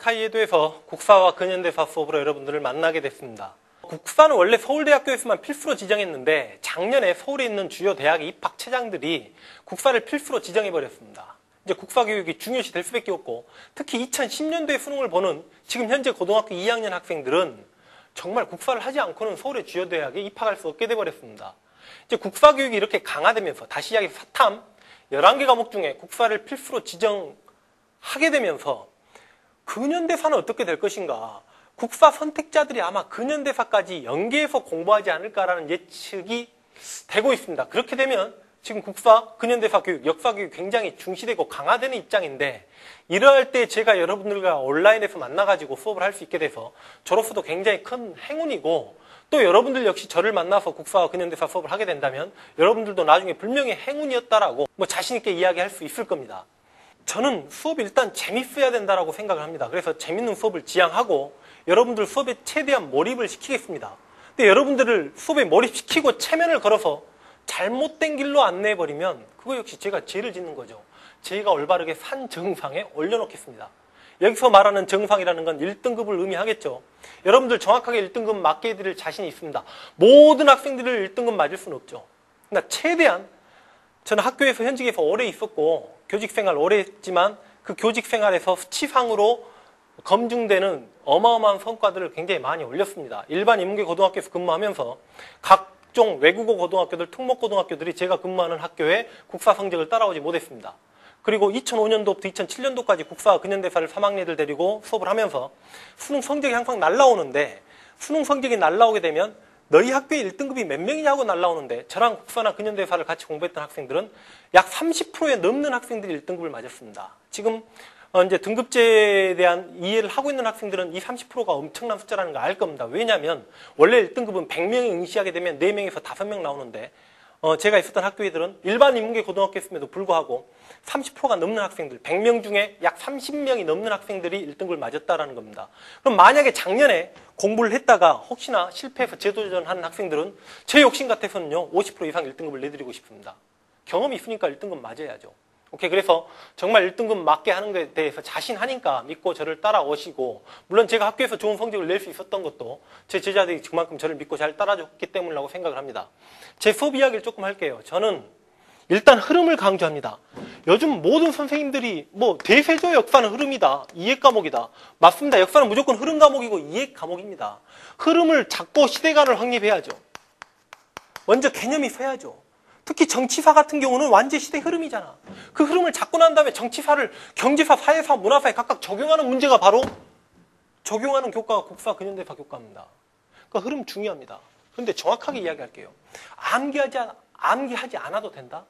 스카이에듀에서 국사와 근현대사 수업으로 여러분들을 만나게 됐습니다. 국사는 원래 서울대학교에서만 필수로 지정했는데 작년에 서울에 있는 주요 대학의 입학 최장들이 국사를 필수로 지정해버렸습니다. 이제 국사교육이 중요시 될 수밖에 없고, 특히 2010년도에 수능을 보는 지금 현재 고등학교 2학년 학생들은 정말 국사를 하지 않고는 서울의 주요 대학에 입학할 수 없게 돼버렸습니다. 이제 국사교육이 이렇게 강화되면서 다시 이야기해서 사탐 11개 과목 중에 국사를 필수로 지정하게 되면서 근현대사는 어떻게 될 것인가? 국사 선택자들이 아마 근현대사까지 연계해서 공부하지 않을까라는 예측이 되고 있습니다. 그렇게 되면 지금 국사, 근현대사 교육, 역사 교육 굉장히 중시되고 강화되는 입장인데, 이러할 때 제가 여러분들과 온라인에서 만나가지고 수업을 할 수 있게 돼서 저로서도 굉장히 큰 행운이고, 또 여러분들 역시 저를 만나서 국사와 근현대사 수업을 하게 된다면 여러분들도 나중에 분명히 행운이었다라고 자신 있게 이야기할 수 있을 겁니다. 저는 수업이 일단 재밌어야 된다라고 생각을 합니다. 그래서 재밌는 수업을 지향하고 여러분들 수업에 최대한 몰입을 시키겠습니다. 근데 여러분들을 수업에 몰입시키고 체면을 걸어서 잘못된 길로 안내해버리면 그거 역시 제가 죄를 짓는 거죠. 제가 올바르게 산 정상에 올려놓겠습니다. 여기서 말하는 정상이라는 건 1등급을 의미하겠죠. 여러분들 정확하게 1등급 맞게 해드릴 자신이 있습니다. 모든 학생들을 1등급 맞을 수는 없죠. 그러나 최대한 저는 학교에서 현직에서 오래 있었고 교직생활 오래 했지만 그 교직생활에서 수치상으로 검증되는 어마어마한 성과들을 굉장히 많이 올렸습니다. 일반 인문계 고등학교에서 근무하면서 각종 외국어 고등학교들, 특목고등학교들이 제가 근무하는 학교에 국사 성적을 따라오지 못했습니다. 그리고 2005년도부터 2007년도까지 국사와 근현대사를 3학년들 데리고 수업을 하면서 수능 성적이 항상 날라오는데, 수능 성적이 날라오게 되면 너희 학교에 1등급이 몇 명이냐고 날라오는데, 저랑 국사나 근현대사를 같이 공부했던 학생들은 약 30%에 넘는 학생들이 1등급을 맞았습니다. 지금 이제 등급제에 대한 이해를 하고 있는 학생들은 이 30%가 엄청난 숫자라는 걸 알 겁니다. 왜냐하면 원래 1등급은 100명이 응시하게 되면 4명에서 5명 나오는데, 제가 있었던 학교들은 일반 인문계 고등학교였음에도 불구하고 30%가 넘는 학생들, 100명 중에 약 30명이 넘는 학생들이 1등급을 맞았다라는 겁니다. 그럼 만약에 작년에 공부를 했다가 혹시나 실패해서 재도전하는 학생들은 제 욕심 같아서는요 50% 이상 1등급을 내드리고 싶습니다. 경험이 있으니까 1등급 맞아야죠. 오케이, 그래서 정말 1등급 맞게 하는 것에 대해서 자신하니까 믿고 저를 따라오시고, 물론 제가 학교에서 좋은 성적을 낼 수 있었던 것도 제 제자들이 그만큼 저를 믿고 잘 따라줬기 때문이라고 생각을 합니다. 제 수업 이야기를 조금 할게요. 저는 일단 흐름을 강조합니다. 요즘 모든 선생님들이 대세조 역사는 흐름이다, 이해 과목이다. 맞습니다. 역사는 무조건 흐름 과목이고 이해 과목입니다. 흐름을 잡고 시대관을 확립해야죠. 먼저 개념이 서야죠. 특히 정치사 같은 경우는 완전 시대 흐름이잖아. 그 흐름을 잡고 난 다음에 정치사를 경제사, 사회사, 문화사에 각각 적용하는 문제가 바로 적용하는 교과가 국사, 근현대사 교과입니다. 그러니까 흐름 중요합니다. 그런데 정확하게 이야기할게요. 암기하지 않아도 된다?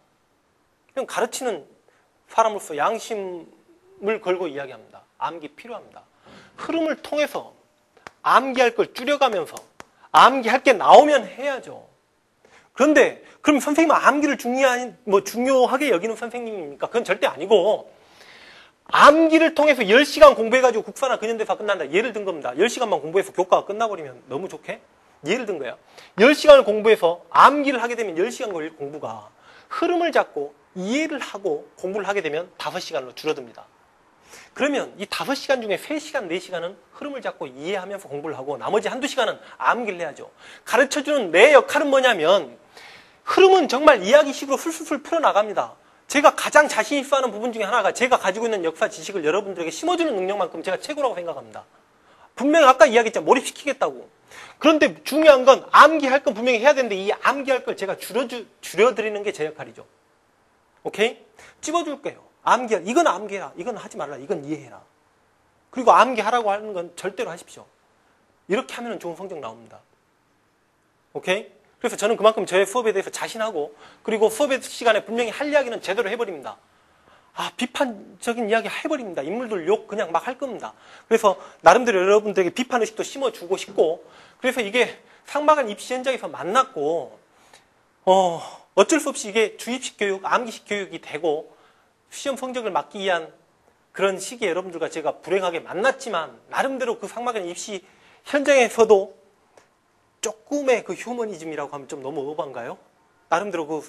그냥 가르치는 사람으로서 양심을 걸고 이야기합니다. 암기 필요합니다. 흐름을 통해서 암기할 걸 줄여가면서 암기할 게 나오면 해야죠. 그런데 그럼 선생님은 암기를 중요하게 여기는 선생님입니까? 그건 절대 아니고, 암기를 통해서 10시간 공부해가지고 국사나 근현대사 끝난다. 예를 든 겁니다. 10시간만 공부해서 교과가 끝나버리면 너무 좋게? 예를 든 거야. 10시간을 공부해서 암기를 하게 되면 10시간 걸릴 공부가 흐름을 잡고 이해를 하고 공부를 하게 되면 5시간으로 줄어듭니다. 그러면 이 5시간 중에 3시간, 4시간은 흐름을 잡고 이해하면서 공부를 하고 나머지 1-2시간은 암기를 해야죠. 가르쳐주는 내 역할은 뭐냐면, 흐름은 정말 이야기식으로 술술술 풀어나갑니다. 제가 가장 자신 있어 하는 부분 중에 하나가 제가 가지고 있는 역사 지식을 여러분들에게 심어주는 능력만큼 제가 최고라고 생각합니다. 분명히 아까 이야기했잖아요. 몰입시키겠다고. 그런데 중요한 건 암기할 건 분명히 해야 되는데 이 암기할 걸 제가 줄여드리는 게 제 역할이죠. 오케이? 찝어줄게요. 이건 암기해라. 이건 하지 말라. 이건 이해해라. 그리고 암기하라고 하는 건 절대로 하십시오. 이렇게 하면 좋은 성적 나옵니다. 오케이? 그래서 저는 그만큼 저의 수업에 대해서 자신하고, 그리고 수업의 시간에 분명히 할 이야기는 제대로 해버립니다. 비판적인 이야기 해버립니다. 인물들 욕 그냥 막 할 겁니다. 그래서 나름대로 여러분들에게 비판의식도 심어주고 싶고, 그래서 이게 상막한 입시 현장에서 만났고, 어쩔 수 없이 이게 주입식 교육, 암기식 교육이 되고 시험 성적을 막기 위한 그런 시기에 여러분들과 제가 불행하게 만났지만, 나름대로 그 상막한 입시 현장에서도 조금의 그 휴머니즘이라고 하면 좀 너무 오버한가요? 나름대로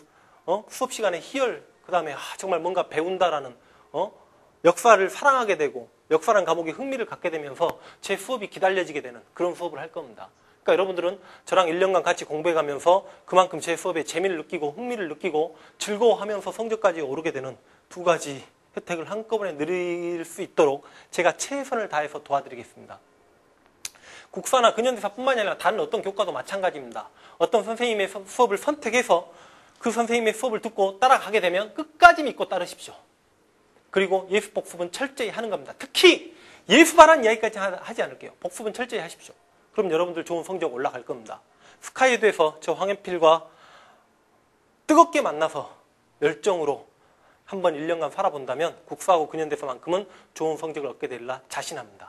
수업 시간에 희열, 그 다음에 정말 뭔가 배운다라는 역사를 사랑하게 되고 역사란 과목에 흥미를 갖게 되면서 제 수업이 기다려지게 되는 그런 수업을 할 겁니다. 그러니까 여러분들은 저랑 1년간 같이 공부해가면서 그만큼 제 수업에 재미를 느끼고 흥미를 느끼고 즐거워하면서 성적까지 오르게 되는 두 가지 혜택을 한꺼번에 누릴 수 있도록 제가 최선을 다해서 도와드리겠습니다. 국사나 근현대사뿐만이 아니라 다른 어떤 교과도 마찬가지입니다. 어떤 선생님의 수업을 선택해서 그 선생님의 수업을 듣고 따라가게 되면 끝까지 믿고 따르십시오. 그리고 예습 복습은 철저히 하는 겁니다. 특히 예습하라는 이야기까지 하지 않을게요. 복습은 철저히 하십시오. 그럼 여러분들 좋은 성적 올라갈 겁니다. 스카이에드에서 저 황현필과 뜨겁게 만나서 열정으로 한번 1년간 살아본다면 국사하고 근현대사만큼은 좋은 성적을 얻게 되리라 자신합니다.